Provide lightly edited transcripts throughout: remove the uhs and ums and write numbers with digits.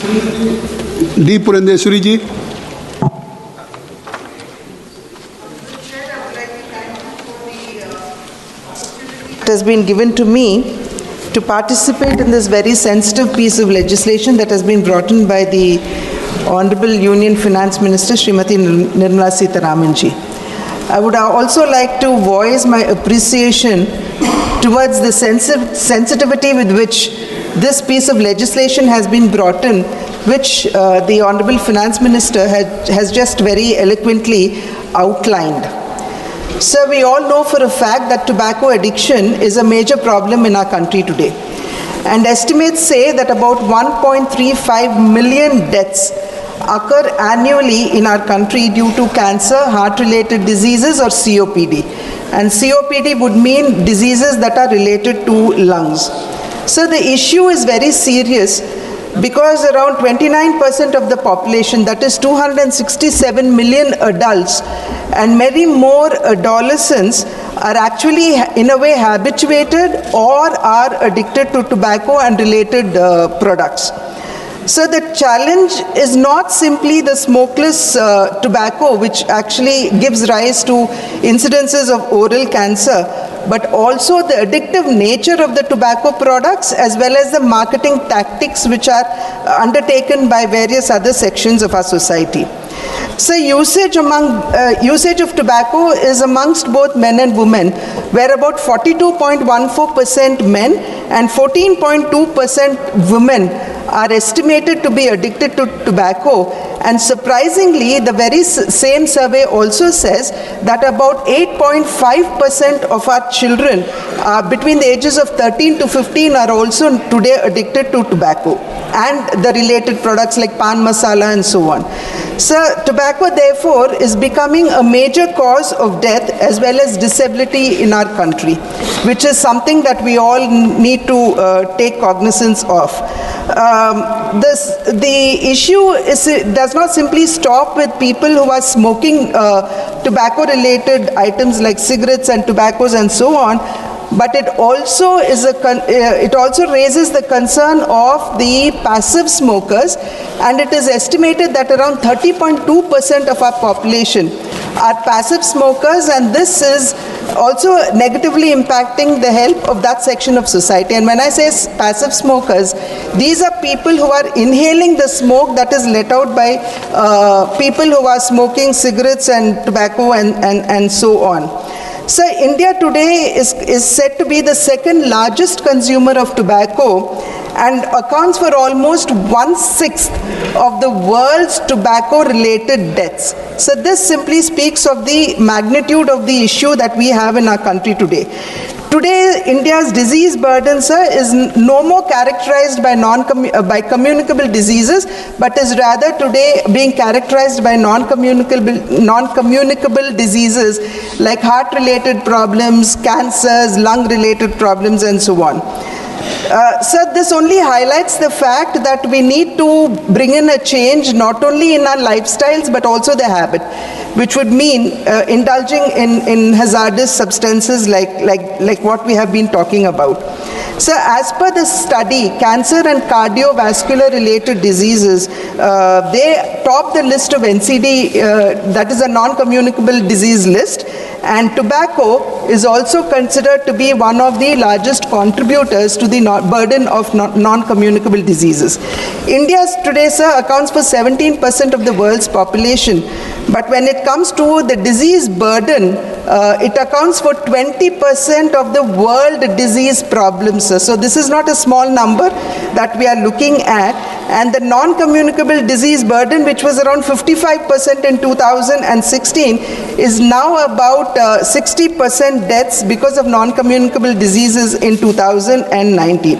D. Purandeswari ji. It has been given to me to participate in this very sensitive piece of legislation that has been brought in by the Honorable Union Finance Minister Srimati Nirmala Sitharaman ji. I would also like to voice my appreciation towards the sensitivity with which this piece of legislation has been brought in, which the Honorable Finance Minister has just very eloquently outlined. Sir, we all know for a fact that tobacco addiction is a major problem in our country today. And estimates say that about 1.35 million deaths occur annually in our country due to cancer, heart-related diseases or COPD. And COPD would mean diseases that are related to lungs. So the issue is very serious because around 29% of the population, that is 267 million adults and many more adolescents, are actually in a way habituated or are addicted to tobacco and related products. So the challenge is not simply the smokeless tobacco, which actually gives rise to incidences of oral cancer, but also the addictive nature of the tobacco products as well as the marketing tactics which are undertaken by various other sections of our society. So usage of tobacco is amongst both men and women, where about 42.14% men and 14.2% women are estimated to be addicted to tobacco. And surprisingly, the very same survey also says that about 8.5% of our children between the ages of 13 to 15 are also today addicted to tobacco and the related products like pan masala and so on. So tobacco therefore is becoming a major cause of death as well as disability in our country, which is something that we all need to take cognizance of. The issue does not simply stop with people who are smoking tobacco-related items like cigarettes and tobaccos and so on, but it also raises the concern of the passive smokers, and it is estimated that around 30.2% of our population are passive smokers, and this is also negatively impacting the health of that section of society. And when I say passive smokers, these are people who are inhaling the smoke that is let out by people who are smoking cigarettes and tobacco and so on. So India today is said to be the second largest consumer of tobacco and accounts for almost 1/6 of the world's tobacco-related deaths. So this simply speaks of the magnitude of the issue that we have in our country today. Today, India's disease burden, sir, is no more characterized by communicable diseases, but is rather today being characterized by non-communicable diseases like heart-related problems, cancers, lung-related problems, and so on. Sir, this only highlights the fact that we need to bring in a change not only in our lifestyles but also the habit, which would mean indulging in hazardous substances like what we have been talking about. So as per the study, cancer and cardiovascular related diseases, they top the list of NCD, that is a non-communicable disease list, and tobacco is also considered to be one of the largest contributors to the burden of non-communicable diseases. India today, sir, accounts for 17% of the world's population, but when it comes to the disease burden, it accounts for 20% of the world disease problems, sir. So this is not a small number that we are looking at, and the non-communicable disease burden, which was around 55% in 2016, is now about 60% deaths because of non-communicable diseases in 2019.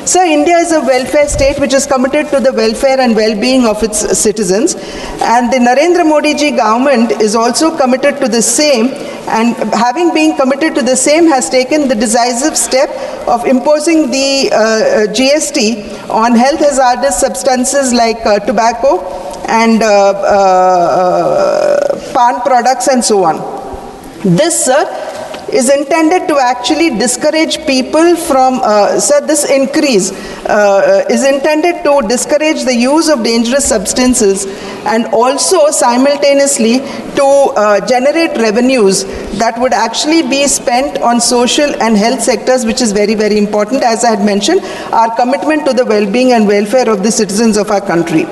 So India is a welfare state which is committed to the welfare and well-being of its citizens, and the Narendra Modi ji government is also committed to the same, and having been committed to the same has taken the decisive step of imposing the GST on health hazardous substances like tobacco and pan products and so on. This, sir, is intended to actually discourage people from, this increase is intended to discourage the use of dangerous substances and also simultaneously to generate revenues that would actually be spent on social and health sectors, which is very, very important. As I had mentioned, our commitment to the well-being and welfare of the citizens of our country.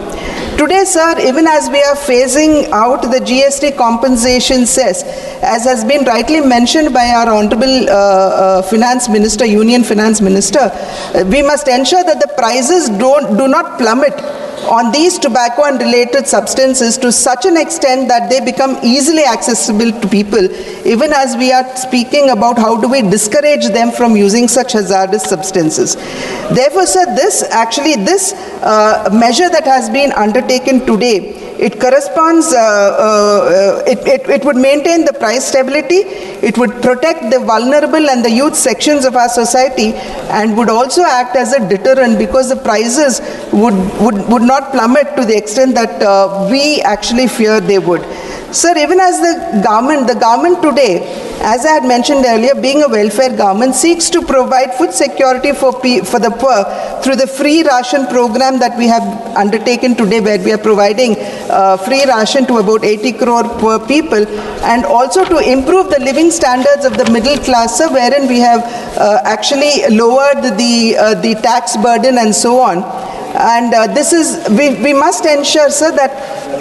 Today, sir, even as we are phasing out the GST compensation cess, as has been rightly mentioned by our Honorable Finance Minister, Union Finance Minister, we must ensure that the prices do not plummet on these tobacco and related substances to such an extent that they become easily accessible to people, even as we are speaking about how do we discourage them from using such hazardous substances. Therefore, sir, this measure that has been undertaken today, it corresponds, it would maintain the price stability, it would protect the vulnerable and the youth sections of our society, and would also act as a deterrent because the prices would not plummet to the extent that we actually fear they would. Sir, even as the government today, as I had mentioned earlier, being a welfare government, seeks to provide food security for the poor through the free ration program that we have undertaken today, where we are providing free ration to about 80 crore poor people, and also to improve the living standards of the middle class, wherein we have actually lowered the tax burden and so on. And we must ensure, sir, that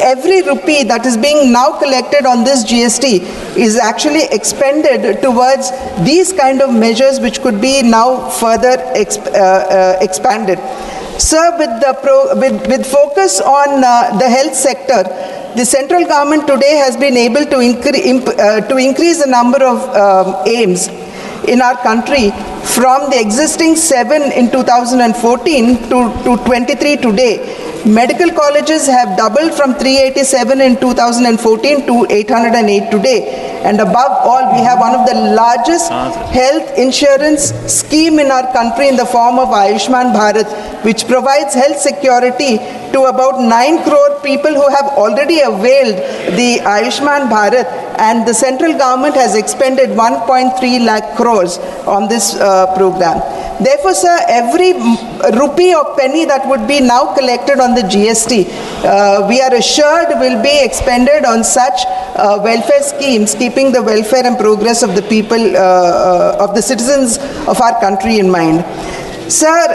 every rupee that is being now collected on this GST is actually expended towards these kind of measures, which could be now further expanded. Sir, with focus on the health sector, the central government today has been able to increase the number of AIIMS in our country from the existing 7 in 2014 to 23 today. Medical colleges have doubled from 387 in 2014 to 808 today. And above all, we have one of the largest health insurance scheme in our country in the form of Ayushman Bharat, which provides health security to about 9 crore people who have already availed the Ayushman Bharat, and the central government has expended 1.3 lakh crores on this program. Therefore, sir, every rupee or penny that would be now collected on the GST, we are assured will be expended on such welfare schemes, keeping the welfare and progress of the people, of the citizens of our country in mind. Sir,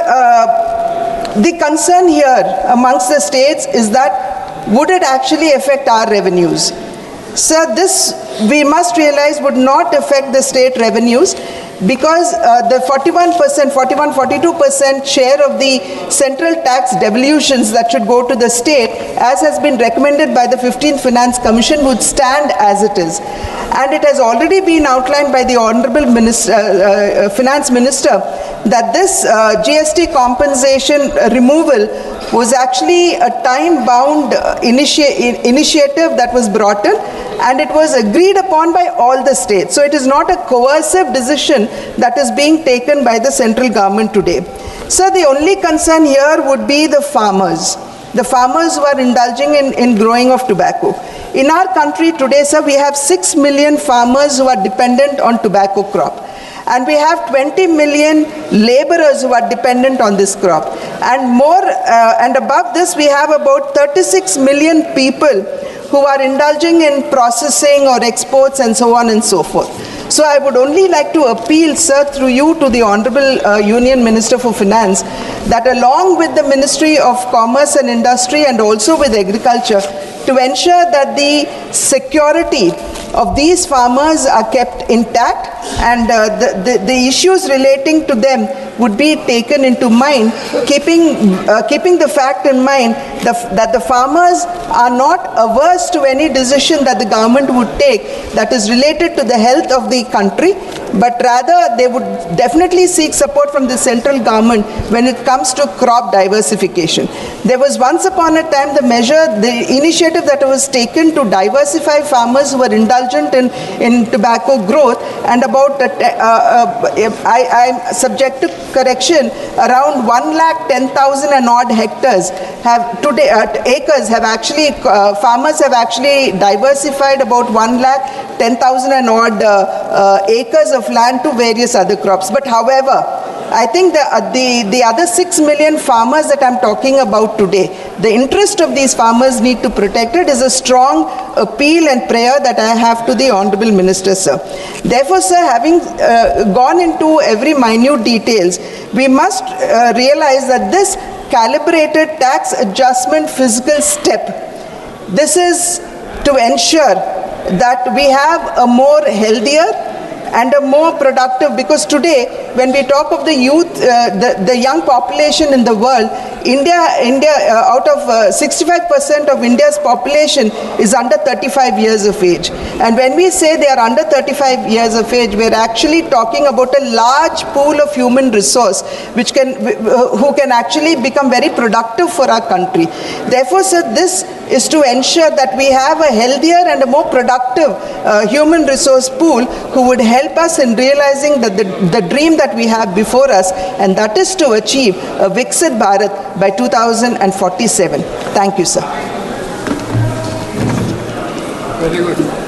the concern here amongst the states is that would it actually affect our revenues? Sir, this we must realize would not affect the state revenues, because the 42% share of the central tax devolutions that should go to the state, as has been recommended by the 15th Finance Commission, would stand as it is. And it has already been outlined by the Honorable Finance Minister that this GST compensation removal was actually a time-bound initiative that was brought in, and it was agreed upon by all the states. So it is not a coercive decision that is being taken by the central government today. So the only concern here would be the farmers who are indulging in growing of tobacco. In our country today, sir, we have 6 million farmers who are dependent on tobacco crop. And we have 20 million laborers who are dependent on this crop. And more, and above this, we have about 36 million people who are indulging in processing or exports and so on and so forth. So I would only like to appeal, sir, through you to the Honorable Union Minister for Finance, that along with the Ministry of Commerce and Industry and also with Agriculture, to ensure that the security of these farmers are kept intact, and the issues relating to them would be taken into mind, keeping the fact in mind that the farmers are not averse to any decision that the government would take that is related to the health of the country, but rather they would definitely seek support from the central government when it comes to crop diversification. There was once upon a time the initiative that was taken to diversify farmers who were indulgent in tobacco growth, and about about, I'm subject to correction, around 110,000 and odd hectares have today, acres have actually, farmers have actually diversified about 110,000 and odd acres of land to various other crops. But however, I think the other 6 million farmers that I'm talking about today, the interest of these farmers need to protect it is a strong appeal and prayer that I have to the Honorable Minister, sir. Therefore, sir, having gone into every minute details, we must realize that this calibrated tax adjustment fiscal step, this is to ensure that we have a more healthier and a more productive, because today when we talk of the youth, the young population in the world, India out of 65% of India's population is under 35 years of age. And when we say they are under 35 years of age, we are actually talking about a large pool of human resource which can, who can actually become very productive for our country. Therefore, sir, this is to ensure that we have a healthier and a more productive human resource pool who would help us in realizing that the dream that we have before us, and that is to achieve a Viksit Bharat by 2047. Thank you, sir. Very good.